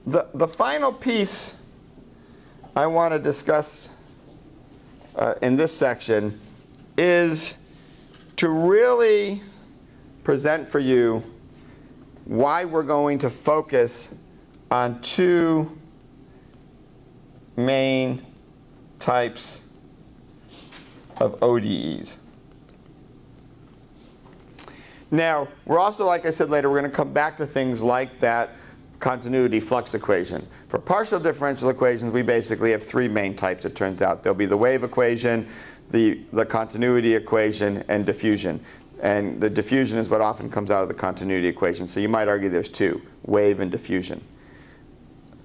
The final piece I want to discuss in this section is to really present for you why we're going to focus on two main types of ODEs. Now, we're also, like I said later, we're going to come back to things like that continuity flux equation. For partial differential equations, we basically have three main types, it turns out. There'll be the wave equation, the continuity equation, and diffusion. And the diffusion is what often comes out of the continuity equation. So you might argue there's two, wave and diffusion.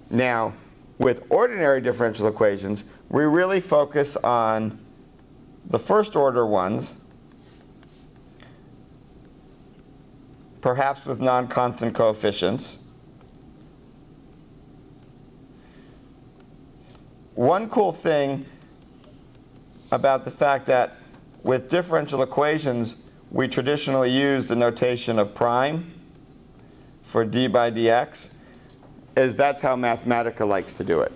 Now, with ordinary differential equations, we really focus on the first order ones, perhaps with non-constant coefficients. One cool thing about the fact that with differential equations, we traditionally use the notation of prime for d by dx, is that's how Mathematica likes to do it.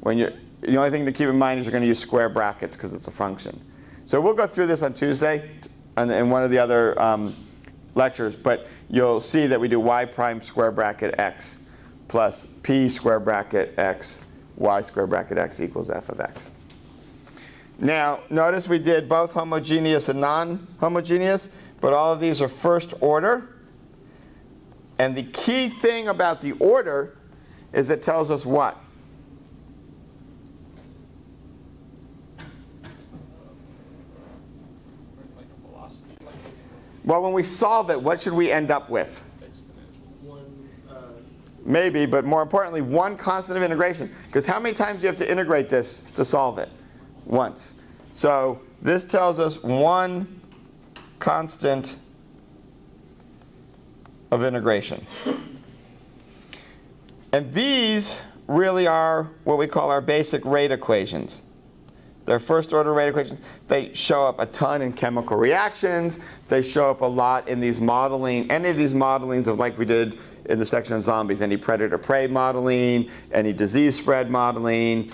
The only thing to keep in mind is you're going to use square brackets because it's a function. So we'll go through this on Tuesday in one of the other lectures, but you'll see that we do y prime square bracket x plus p square bracket x, y square bracket x equals f of x. Now, notice we did both homogeneous and non-homogeneous, but all of these are first order. And the key thing about the order is it tells us what? Well, when we solve it, what should we end up with? Maybe, but more importantly, one constant of integration. Because how many times do you have to integrate this to solve it? Once. So this tells us one constant of integration. And these really are what we call our basic rate equations. They're first order rate equations. They show up a ton in chemical reactions. They show up a lot in these modeling, any of these modelings of like we did in the section on zombies, any predator-prey modeling, any disease spread modeling,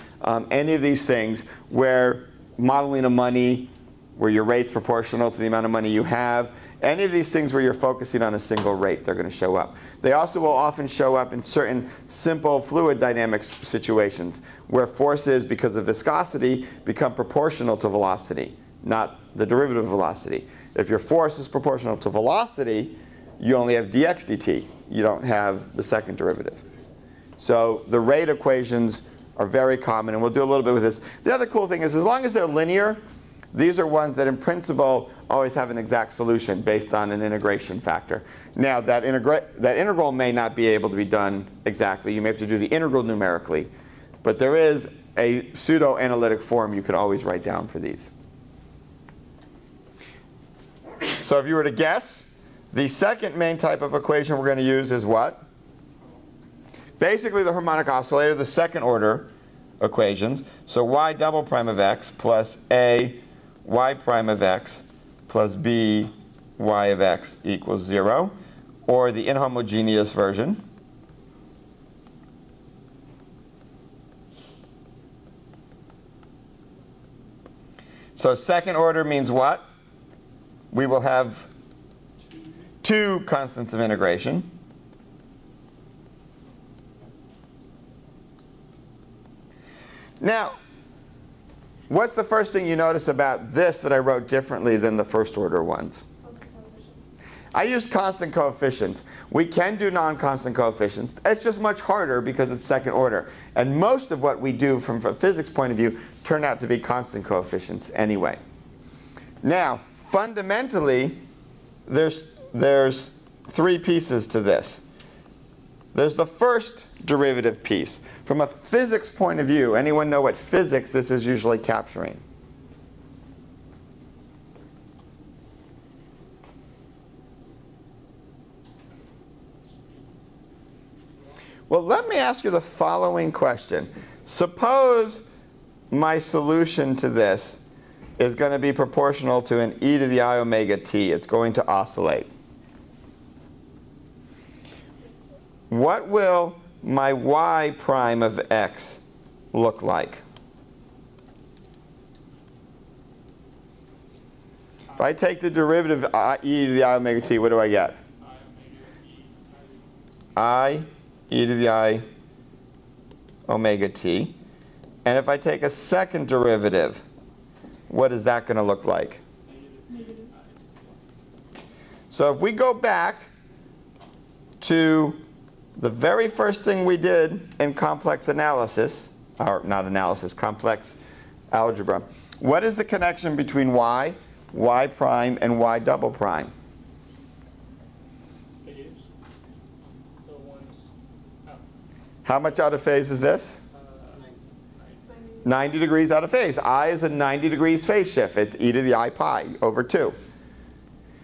any of these things where modeling of money, where your rate's proportional to the amount of money you have, any of these things where you're focusing on a single rate, they're going to show up. They also will often show up in certain simple fluid dynamics situations where forces, because of viscosity, become proportional to velocity, not the derivative of velocity. If your force is proportional to velocity, you only have dx dt. You don't have the second derivative. So the rate equations are very common, and we'll do a little bit with this. The other cool thing is as long as they're linear, these are ones that in principle always have an exact solution based on an integration factor. Now that integral may not be able to be done exactly. You may have to do the integral numerically. But there is a pseudo-analytic form you could always write down for these. So if you were to guess, the second main type of equation we're going to use is what? Basically the harmonic oscillator, the second order equations. So y double prime of x plus a y prime of x plus b y of x equals 0, or the inhomogeneous version. So second order means what? We will have two constants of integration. Now, what's the first thing you notice about this that I wrote differently than the first order ones? Constant coefficients. I used constant coefficients. We can do non-constant coefficients. It's just much harder because it's second order. And most of what we do from a physics point of view turn out to be constant coefficients anyway. Now, fundamentally, there's three pieces to this. There's the first derivative piece. From a physics point of view, anyone know what physics this is usually capturing? Well, let me ask you the following question. Suppose my solution to this is going to be proportional to an e to the I omega t. It's going to oscillate. What will my y prime of x look like? If I take the derivative of e to the I omega t, what do I get? I e to the I omega t. And if I take a second derivative, what is that going to look like? So if we go back to the very first thing we did in complex analysis, or not analysis, complex algebra, what is the connection between y, y prime, and y double prime? How much out of phase is this? 90 degrees out of phase. I is a 90 degrees phase shift. It's e to the I pi over 2.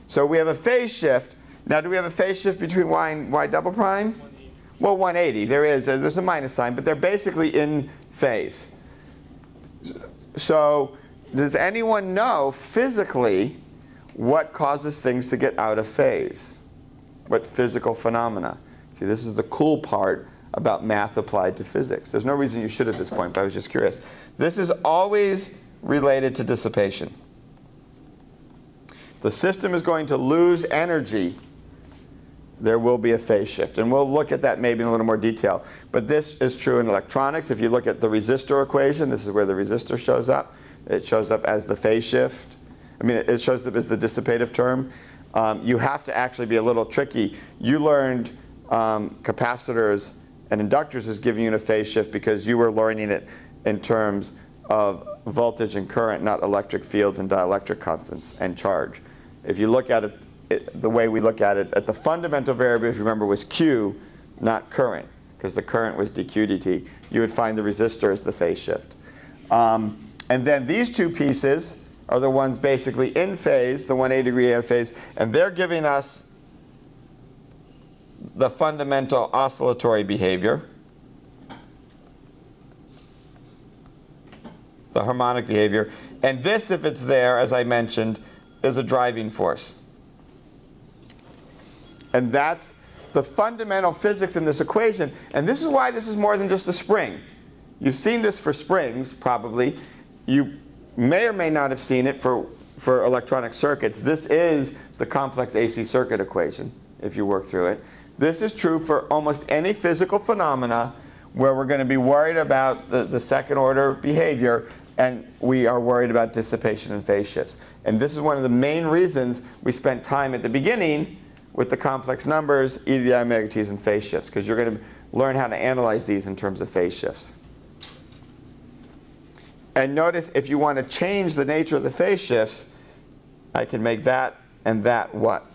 So we have a phase shift. Now, do we have a phase shift between y and y double prime? 180. Well, 180. There's a minus sign, but they're basically in phase. So does anyone know physically what causes things to get out of phase? What physical phenomena? See, this is the cool part about math applied to physics. There's no reason you should at this point, but I was just curious. This is always related to dissipation. If the system is going to lose energy, there will be a phase shift. And we'll look at that maybe in a little more detail. But this is true in electronics. If you look at the resistor equation, this is where the resistor shows up. It shows up as the phase shift. I mean, it shows up as the dissipative term. You have to actually be a little tricky. You learned capacitors and inductors is giving you a phase shift because you were learning it in terms of voltage and current, not electric fields and dielectric constants and charge. If you look at it the way we look at it, at the fundamental variable, if you remember, was Q, not current, because the current was dQ dt. You would find the resistor as the phase shift. And then these two pieces are the ones basically in phase, the 180 degree out of phase, and they're giving us the fundamental oscillatory behavior, the harmonic behavior. And this, if it's there, as I mentioned, is a driving force. And that's the fundamental physics in this equation. And this is why this is more than just a spring. You've seen this for springs, probably. You may or may not have seen it for electronic circuits. This is the complex AC circuit equation, if you work through it. This is true for almost any physical phenomena where we're going to be worried about the second order behavior, and we are worried about dissipation and phase shifts. And this is one of the main reasons we spent time at the beginning with the complex numbers, e to the I omega t's, and phase shifts, because you're going to learn how to analyze these in terms of phase shifts. And notice, if you want to change the nature of the phase shifts, I can make that and that what?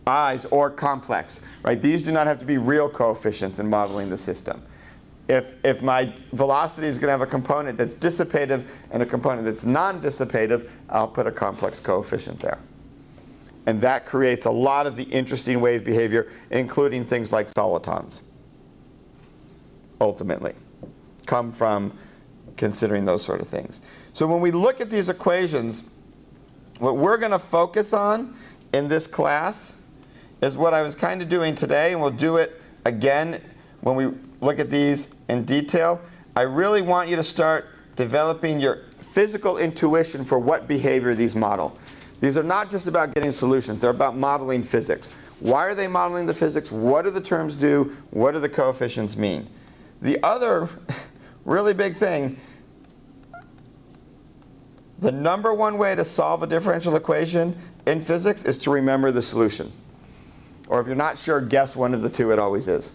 I's, or complex, right? These do not have to be real coefficients in modeling the system. If my velocity is going to have a component that's dissipative and a component that's non-dissipative, I'll put a complex coefficient there. And that creates a lot of the interesting wave behavior, including things like solitons, ultimately, come from considering those sort of things. So when we look at these equations, what we're going to focus on in this class is what I was kind of doing today, and we'll do it again when we look at these in detail. I really want you to start developing your physical intuition for what behavior these model. These are not just about getting solutions. They're about modeling physics. Why are they modeling the physics? What do the terms do? What do the coefficients mean? The other really big thing, the number one way to solve a differential equation in physics is to remember the solution. Or if you're not sure, guess one of the two. It always is.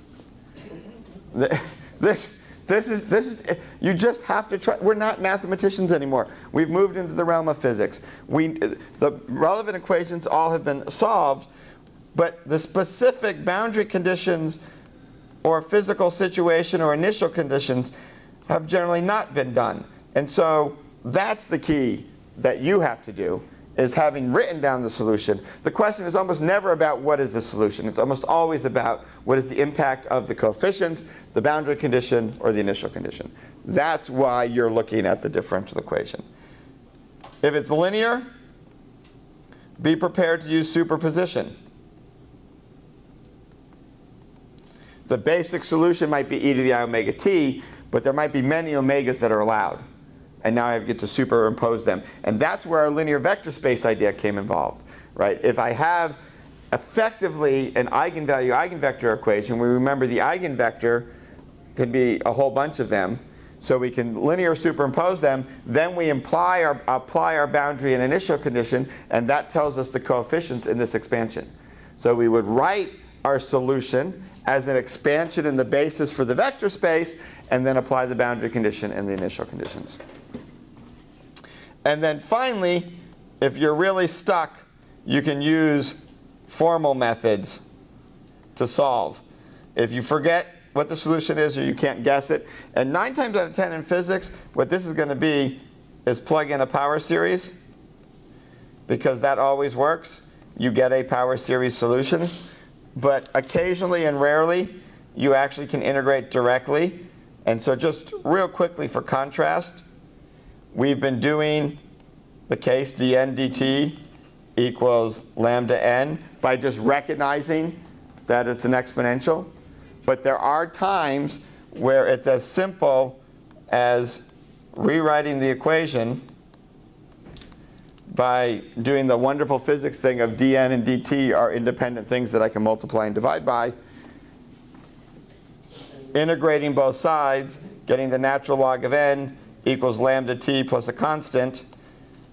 This is, you just have to try. We're not mathematicians anymore. We've moved into the realm of physics. The relevant equations all have been solved, but the specific boundary conditions or physical situation or initial conditions have generally not been done. And so that's the key that you have to do, is having written down the solution. The question is almost never about what is the solution. It's almost always about what is the impact of the coefficients, the boundary condition, or the initial condition. That's why you're looking at the differential equation. If it's linear, be prepared to use superposition. The basic solution might be e to the I omega t, but there might be many omegas that are allowed. And now I get to superimpose them. And that's where our linear vector space idea came involved, right? If I have effectively an eigenvalue-eigenvector equation, we remember the eigenvector can be a whole bunch of them. So we can linear superimpose them. Then we apply our boundary and initial condition, and that tells us the coefficients in this expansion. So we would write our solution as an expansion in the basis for the vector space, and then apply the boundary condition and the initial conditions. And then finally, if you're really stuck, you can use formal methods to solve. If you forget what the solution is or you can't guess it, and 9 times out of 10 in physics, what this is going to be is plug in a power series, because that always works. You get a power series solution. But occasionally and rarely, you actually can integrate directly. And so just real quickly for contrast, we've been doing the case dn dt equals lambda n by just recognizing that it's an exponential. But there are times where it's as simple as rewriting the equation by doing the wonderful physics thing of dn and dt are independent things that I can multiply and divide by. Integrating both sides, getting the natural log of n equals lambda t plus a constant.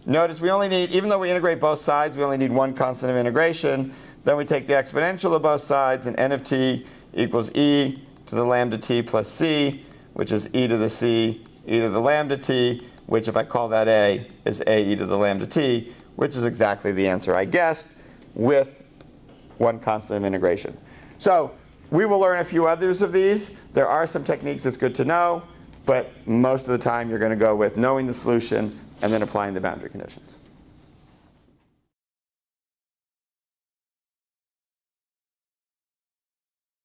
Notice we only need, even though we integrate both sides, we only need one constant of integration. Then we take the exponential of both sides, and n of t equals e to the lambda t plus c, which is e to the c, e to the lambda t, which if I call that a, is a e to the lambda t, which is exactly the answer I guessed, with one constant of integration. So we will learn a few others of these. There are some techniques that's good to know, but most of the time you're going to go with knowing the solution and then applying the boundary conditions.